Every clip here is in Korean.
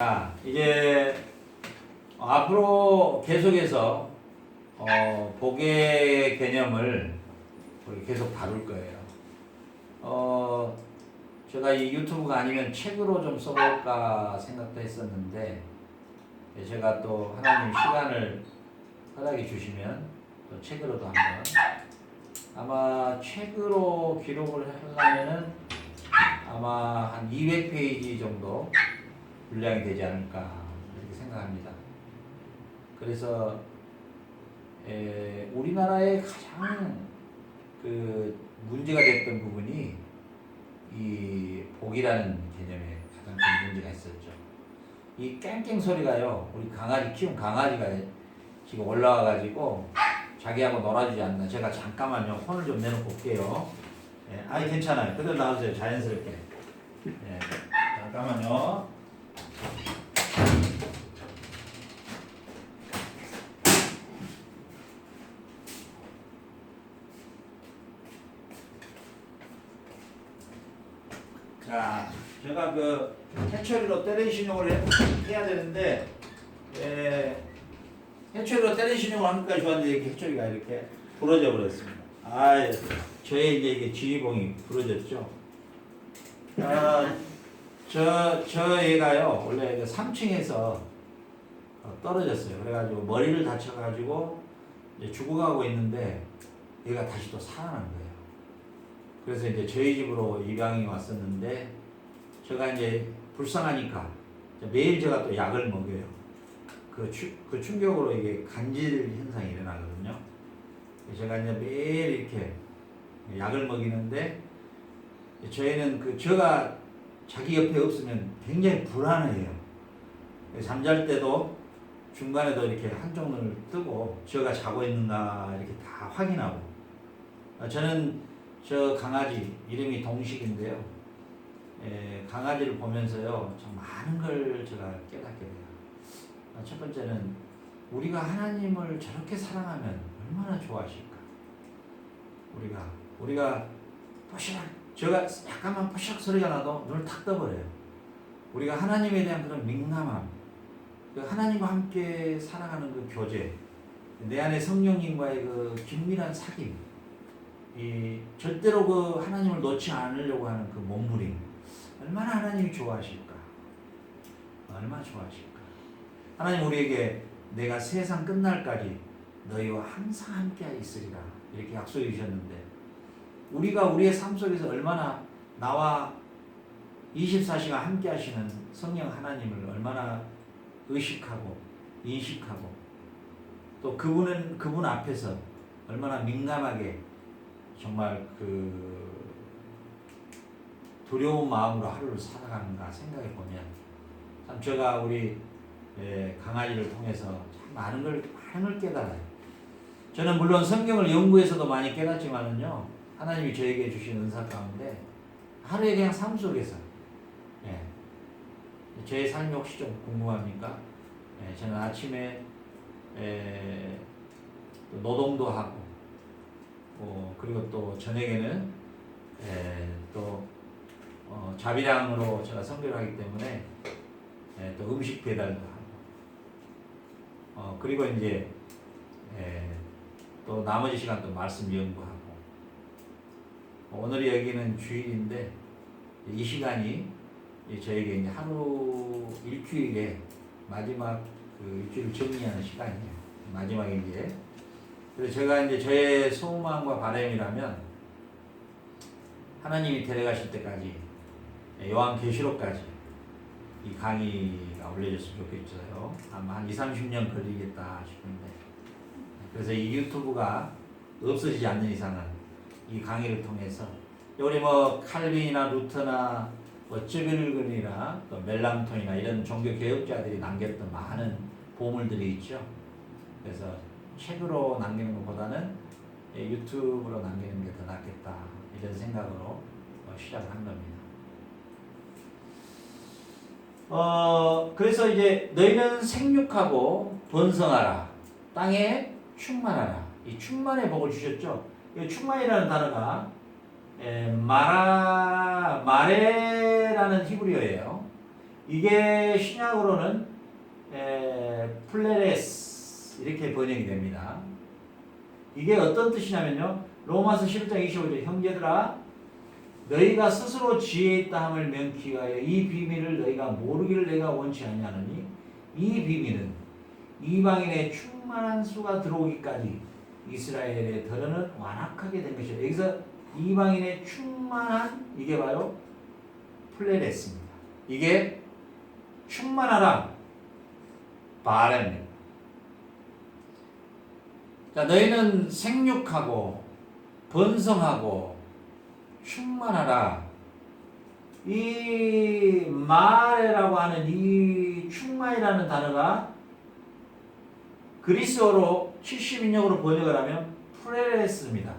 자, 이제 앞으로 계속해서 복의 개념을 우리 계속 다룰 거예요. 제가 이 유튜브가 아니면 책으로 좀 써볼까 생각도 했었는데, 제가 또 하나님 시간을 허락해 주시면 또 책으로도 한번, 아마 책으로 기록을 하려면은 아마 한 200페이지 정도 분량이 되지 않을까 이렇게 생각합니다. 그래서 우리나라의 가장 그 문제가 됐던 부분이 이 복이라는 개념에 가장 큰 문제가 있었죠. 이 깽깽 소리가요, 우리 강아지 키운 강아지가 지금 올라와가지고 자기하고 놀아주지 않나. 제가 잠깐만요, 혼을 좀 내놓고 올게요. 아니 괜찮아요. 그대로 나오세요, 자연스럽게. 잠깐만요. 자, 제가 그 해초리로 때린 신용을 해야 되는데, 해초리로 때린 신용을 하니까 좋았는데 이렇게 해초리가 이렇게 부러져 버렸습니다. 저의 이제 이게 지휘봉이 부러졌죠. 저 얘가요, 원래 3층에서 떨어졌어요. 그래가지고 머리를 다쳐가지고 이제 죽어가고 있는데 얘가 다시 또 살아난 거예요. 그래서 이제 저희 집으로 입양이 왔었는데, 제가 이제 불쌍하니까 매일 제가 또 약을 먹여요. 그 충격으로 이게 간질 현상이 일어나거든요. 제가 이제 매일 이렇게 약을 먹이는데, 저희는 제가 자기 옆에 없으면 굉장히 불안해요. 잠잘 때도 중간에도 이렇게 한쪽 눈을 뜨고 제가 자고 있는가 이렇게 다 확인하고. 저는 저 강아지 이름이 동식인데요. 강아지를 보면서요, 참 많은 걸 제가 깨닫게 돼요. 첫 번째는 우리가 하나님을 저렇게 사랑하면 얼마나 좋아하실까. 우리가 포시락, 제가 약간만 포시락 소리가 나도 눈을 탁 떠버려요. 우리가 하나님에 대한 그런 민감함, 그 하나님과 함께 살아가는 그 교제, 내 안에 성령님과의 그 긴밀한 사귐, 절대로 그 하나님을 놓지 않으려고 하는 그 몸부림, 얼마나 하나님이 좋아하실까. 얼마나 좋아하실까. 하나님 우리에게 내가 세상 끝날까지 너희와 항상 함께 있으리라 이렇게 약속해 주셨는데, 우리가 우리의 삶 속에서 얼마나 나와 24시간 함께 하시는 성령 하나님을 얼마나 의식하고 인식하고, 또 그분 앞에서 얼마나 민감하게 정말 그 두려운 마음으로 하루를 살아가는가 생각해 보면, 참 제가 우리 강아지를 통해서 참 많은 걸 깨달아요. 저는 물론 성경을 연구해서도 많이 깨닫지만은요, 하나님이 저에게 주신 은사 가운데 하루에 그냥 삶 속에서, 제 삶이 혹시 좀 궁금합니까? 저는 아침에 노동도 하고, 그리고 또 저녁에는 또 자비량으로 제가 선교를 하기 때문에 또 음식 배달도 하고, 그리고 이제 또 나머지 시간 또 말씀 연구하고. 오늘이 여기는 주일인데 이 시간이 저에게 이제 하루 일주일에 마지막 그 일주일을 정리하는 시간이에요. 마지막에 이제. 그래서 제가 이제 저의 소망과 바람이라면, 하나님이 데려가실 때까지, 요한계시록까지 이 강의가 올려졌으면 좋겠어요. 아마 한 20-30년 걸리겠다 싶은데, 그래서 이 유튜브가 없어지지 않는 이상은 이 강의를 통해서 우리 칼빈이나 루터나 쯔빌근이나 또 멜랑톤이나 이런 종교 개혁자들이 남겼던 많은 보물들이 있죠. 그래서 책으로 남기는 것보다는 유튜브로 남기는 게 더 낫겠다 이런 생각으로 시작을 한 겁니다. 그래서 이제 너희는 생육하고 번성하라, 땅에 충만하라. 이 충만의 복을 주셨죠. 이 충만이라는 단어가 마레라는 히브리어예요. 이게 신약으로는 플레레스 이렇게 번역이 됩니다. 이게 어떤 뜻이냐면요. 로마서 11장 25절 형제들아 너희가 스스로 지혜 있다 함을 명키 하여 이 비밀을 너희가 모르기를 내가 원치 아니하노니 이 비밀은 이방인의 충만한 수가 들어오기까지 이스라엘의 덜어는 완악하게 된 것이요. 여기서 이방인의 충만한 이게 바로 플레레스입니다. 이게 충만하라 바람입니다. 자, 너희는 생육하고 번성하고 충만하라. 이 마레라고 하는 이 충만이라는 단어가 그리스어로 70인역으로 번역을 하면 프레레스입니다.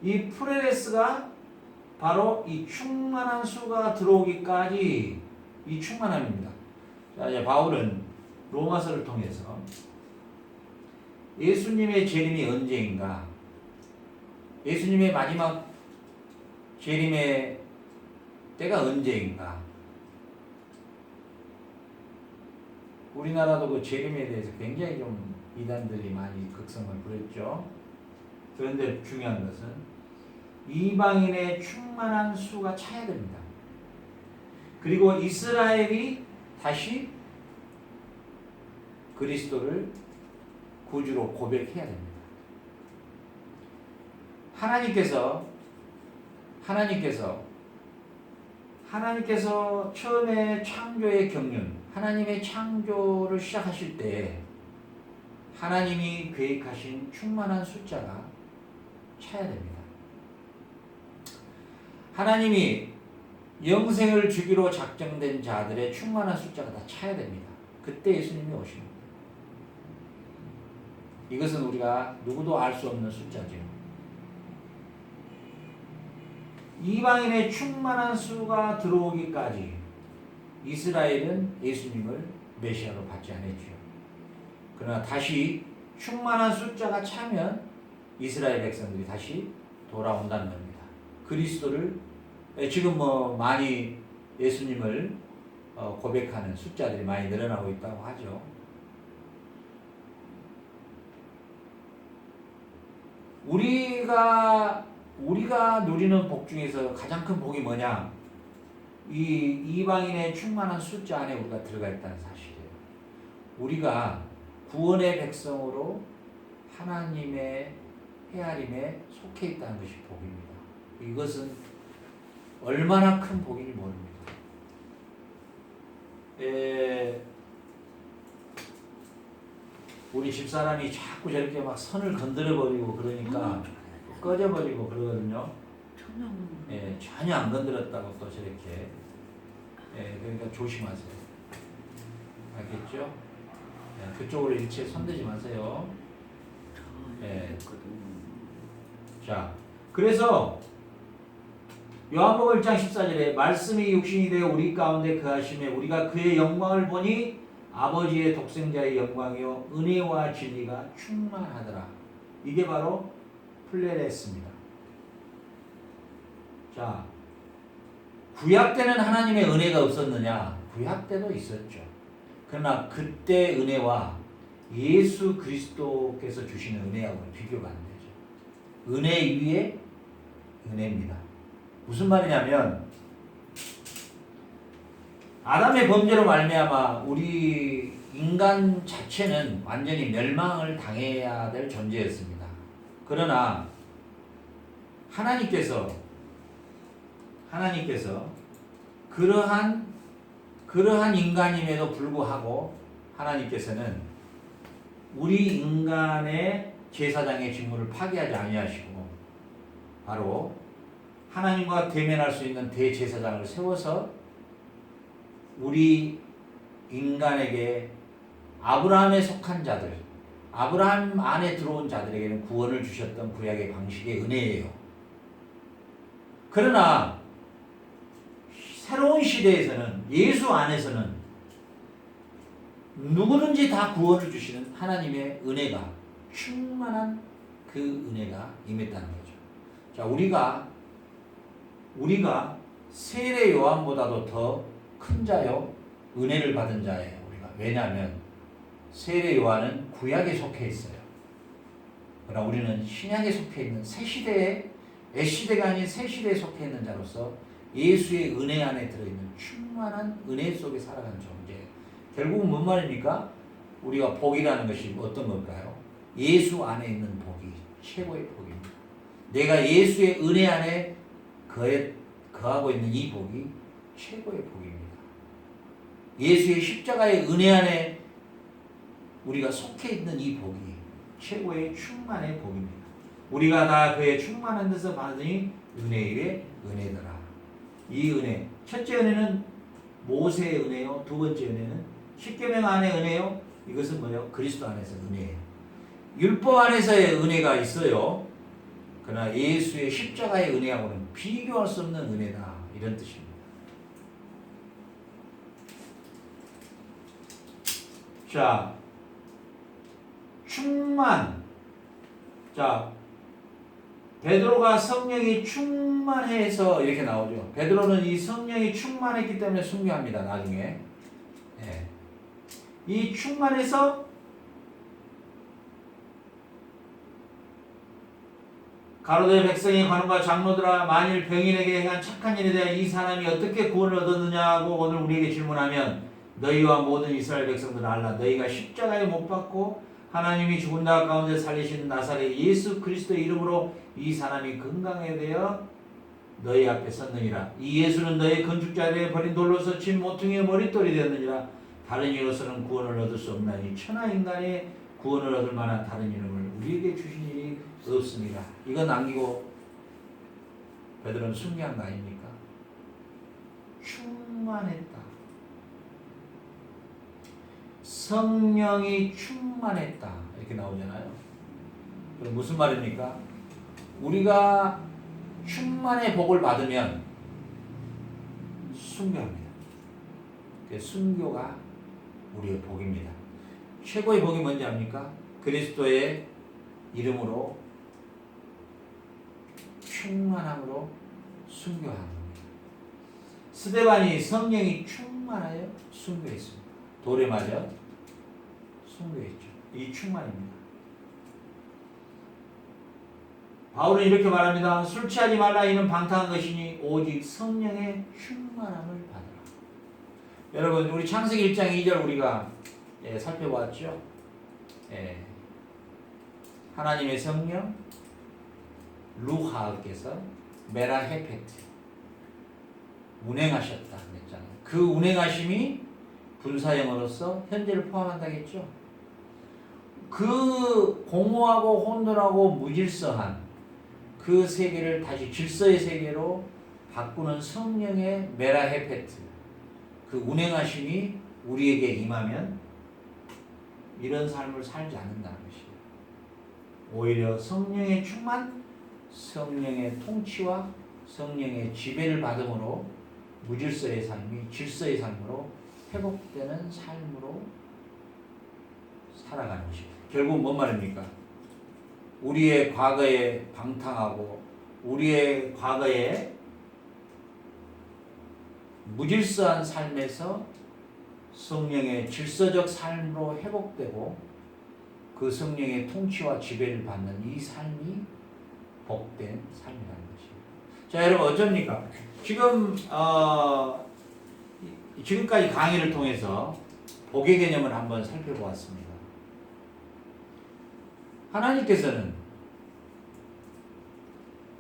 이 프레레스가 바로 이 충만한 수가 들어오기까지 이 충만함입니다. 자, 이제 바울은 로마서를 통해서 예수님의 재림이 언제인가? 예수님의 마지막 재림의 때가 언제인가? 우리나라도 그 재림에 대해서 굉장히 좀 이단들이 많이 극성을 부렸죠. 그런데 중요한 것은 이방인의 충만한 수가 차야 됩니다. 그리고 이스라엘이 다시 그리스도를 구주로 고백해야 됩니다. 하나님께서 처음에 창조의 경륜, 하나님의 창조를 시작하실 때 하나님이 계획하신 충만한 숫자가 차야 됩니다. 하나님이 영생을 주기로 작정된 자들의 충만한 숫자가 다 차야 됩니다. 그때 예수님이 오십니다. 이것은 우리가 누구도 알 수 없는 숫자죠. 이방인의 충만한 수가 들어오기까지 이스라엘은 예수님을 메시아로 받지 않았죠. 그러나 다시 충만한 숫자가 차면 이스라엘 백성들이 다시 돌아온다는 겁니다. 그리스도를 지금 많이 예수님을 고백하는 숫자들이 많이 늘어나고 있다고 하죠. 우리가 누리는 복 중에서 가장 큰 복이 뭐냐? 이 이방인의 충만한 숫자 안에 우리가 들어가 있다는 사실이에요. 우리가 구원의 백성으로 하나님의 헤아림에 속해 있다는 것이 복입니다. 이것은 얼마나 큰 복인지 모릅니다. 우리 집사람이 자꾸 저렇게 막 선을 건드려버리고 그러니까 꺼져버리고 그러거든요. 전혀 안 건드렸다고 또 저렇게. 그러니까 조심하세요. 알겠죠? 그쪽으로 일체 손대지 마세요. 자, 그래서 요한복음 1장 14절에 말씀이 육신이 되어 우리 가운데 거하심에 우리가 그의 영광을 보니 아버지의 독생자의 영광이요 은혜와 진리가 충만하더라. 이게 바로 플레레스입니다. 자, 구약 때는 하나님의 은혜가 없었느냐? 구약 때도 있었죠. 그러나 그때 은혜와 예수 그리스도께서 주시는 은혜하고는 비교가 안 되죠. 은혜 위에 은혜입니다. 무슨 말이냐면 아담의 범죄로 말미암아 우리 인간 자체는 완전히 멸망을 당해야 될 존재였습니다. 그러나 하나님께서 그러한 인간임에도 불구하고 하나님께서는 우리 인간의 제사장의 직무를 파기하지 아니하시고 바로 하나님과 대면할 수 있는 대제사장을 세워서 우리 인간에게 아브라함에 속한 자들, 아브라함 안에 들어온 자들에게는 구원을 주셨던 구약의 방식의 은혜예요. 그러나 새로운 시대에서는 예수 안에서는 누구든지 다 구원을 주시는 하나님의 은혜가 충만한 그 은혜가 임했다는 거죠. 자, 우리가 세례 요한보다도 더 큰 자요 은혜를 받은 자예요. 우리가. 왜냐하면 세례 요한은 구약에 속해 있어요. 그러나 우리는 신약에 속해 있는 새 시대에 옛시대가 아닌 새 시대에 속해 있는 자로서 예수의 은혜 안에 들어있는 충만한 은혜 속에 살아가는 존재. 결국은 뭔 말입니까? 우리가 복이라는 것이 어떤 걸까요? 예수 안에 있는 복이 최고의 복입니다. 내가 예수의 은혜 안에 거하고 있는 이 복이 최고의 복입니다. 예수의 십자가의 은혜 안에 우리가 속해 있는 이 복이 최고의 충만의 복입니다. 우리가 다 그의 충만한 데서 받으니 은혜 위에 은혜더라. 이 은혜, 첫째 은혜는 모세의 은혜요. 두 번째 은혜는 십계명 안의 은혜요. 이것은 뭐예요? 그리스도 안에서 은혜예요. 율법 안에서의 은혜가 있어요. 그러나 예수의 십자가의 은혜하고는 비교할 수 없는 은혜다. 이런 뜻입니다. 자, 충만. 자, 베드로가 성령이 충만해서 이렇게 나오죠. 베드로는 이 성령이 충만했기 때문에 순교합니다. 나중에. 예. 이 충만해서 가로되 백성이 관원과 장로들아 만일 병인에게 행한 착한 일에 대해 이 사람이 어떻게 구원을 얻었느냐고 오늘 우리에게 질문하면 너희와 모든 이스라엘 백성들은 알라. 너희가 십자가에 못 박고 하나님이 죽은 자 가운데 살리신 나사렛 예수 그리스도의 이름으로 이 사람이 건강하게 되어 너희 앞에 섰느니라. 이 예수는 너희 건축자들의 버린 돌로서 진 모퉁이의 머릿돌이 되었느니라. 다른 이로서는 구원을 얻을 수 없나니 천하 인간의 구원을 얻을 만한 다른 이름을 우리에게 주신 일이 없습니다. 이거 남기고 베드로는 순교한 거 아닙니까? 충만했다. 성령이 충만했다. 이렇게 나오잖아요. 그럼 무슨 말입니까? 우리가 충만의 복을 받으면 순교합니다. 순교가 우리의 복입니다. 최고의 복이 뭔지 압니까? 그리스도의 이름으로 충만함으로 순교하는 겁니다. 스데반이 성령이 충만하여 순교했습니다. 돌에 맞아 순교했죠. 이 충만입니다. 바울은 이렇게 말합니다. 술 취하지 말라. 이는 방탕한 것이니 오직 성령의 충만함을 받으라. 여러분 우리 창세기 1장 2절 우리가 살펴보았죠. 하나님의 성령 루하께서 메라헤페트 운행하셨다 그랬잖아요. 그 운행하심이 분사형으로서 현재를 포함한다겠죠. 그 공허하고 혼돈하고 무질서한 그 세계를 다시 질서의 세계로 바꾸는 성령의 메라헤페트 그 운행하심이 우리에게 임하면 이런 삶을 살지 않는다는 것이에요. 오히려 성령의 충만, 성령의 통치와 성령의 지배를 받음으로 무질서의 삶이 질서의 삶으로 회복되는 삶으로 살아가는 것입니다. 결국 뭔 말입니까? 우리의 과거에 방탕하고 우리의 과거에 무질서한 삶에서 성령의 질서적 삶으로 회복되고 그 성령의 통치와 지배를 받는 이 삶이 복된 삶이라는 것입니다. 자, 여러분 어쩝니까? 지금까지 강의를 통해서 복의 개념을 한번 살펴보았습니다. 하나님께서는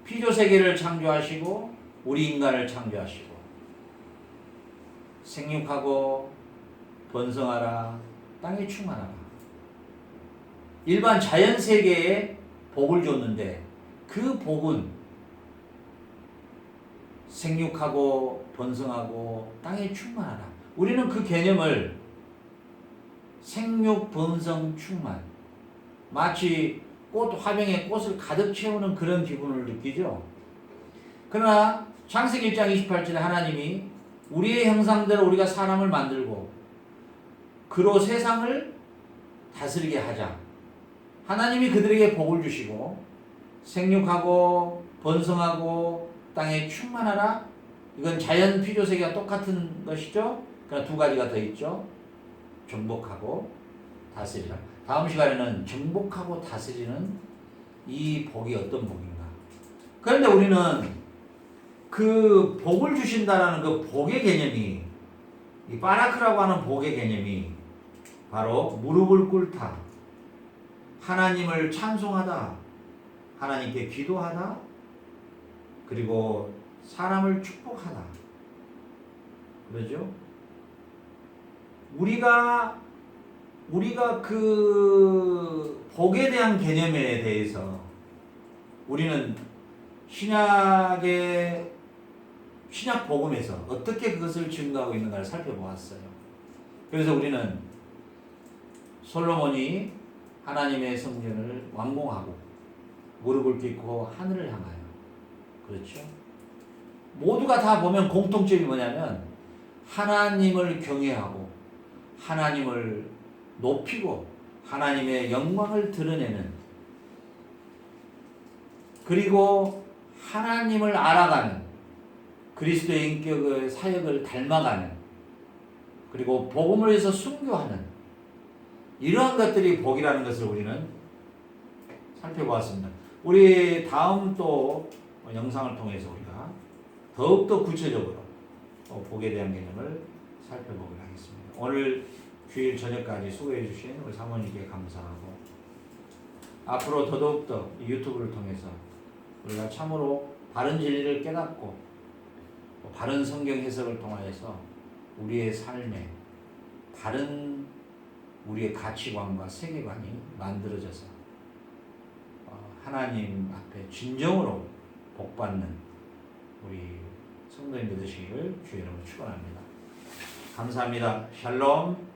피조세계를 창조하시고 우리 인간을 창조하시고 생육하고 번성하라 땅에 충만하라 일반 자연세계에 복을 줬는데 그 복은 생육하고 번성하고 땅에 충만하라. 우리는 그 개념을 생육, 번성, 충만 마치 꽃 화병에 꽃을 가득 채우는 그런 기분을 느끼죠. 그러나 창세기 1장 28절에 하나님이 우리의 형상대로 우리가 사람을 만들고 그로 세상을 다스리게 하자. 하나님이 그들에게 복을 주시고 생육하고 번성하고 땅에 충만하라. 이건 자연 피조세계와 똑같은 것이죠. 그러니까 두 가지가 더 있죠. 정복하고 다스리라. 다음 시간에는 정복하고 다스리는 이 복이 어떤 복인가. 그런데 우리는 그 복을 주신다라는 그 복의 개념이, 이 바라크라고 하는 복의 개념이 바로 무릎을 꿇다, 하나님을 찬송하다, 하나님께 기도하다, 그리고 사람을 축복하다. 그러죠? 우리가 그 복에 대한 개념에 대해서 우리는 신약 복음에서 어떻게 그것을 증거하고 있는가를 살펴보았어요. 그래서 우리는 솔로몬이 하나님의 성전을 완공하고 무릎을 꿇고 하늘을 향하여, 그렇죠? 모두가 다 보면 공통점이 뭐냐면 하나님을 경외하고 하나님을 높이고 하나님의 영광을 드러내는, 그리고 하나님을 알아가는, 그리스도의 인격의 사역을 닮아가는, 그리고 복음을 위해서 순교하는, 이러한 것들이 복이라는 것을 우리는 살펴보았습니다. 우리 다음 또 영상을 통해서 우리가 더욱더 구체적으로 복에 대한 개념을 살펴보도록 하겠습니다. 오늘 주일 저녁까지 수고해 주신 우리 사모님께 감사하고, 앞으로 더더욱더 유튜브를 통해서 우리가 참으로 바른 진리를 깨닫고 바른 성경 해석을 통하여서 우리의 삶에 다른 우리의 가치관과 세계관이 만들어져서 하나님 앞에 진정으로 복받는 우리 성도님들 되시기를 주의 이름으로 축원합니다. 감사합니다. 샬롬.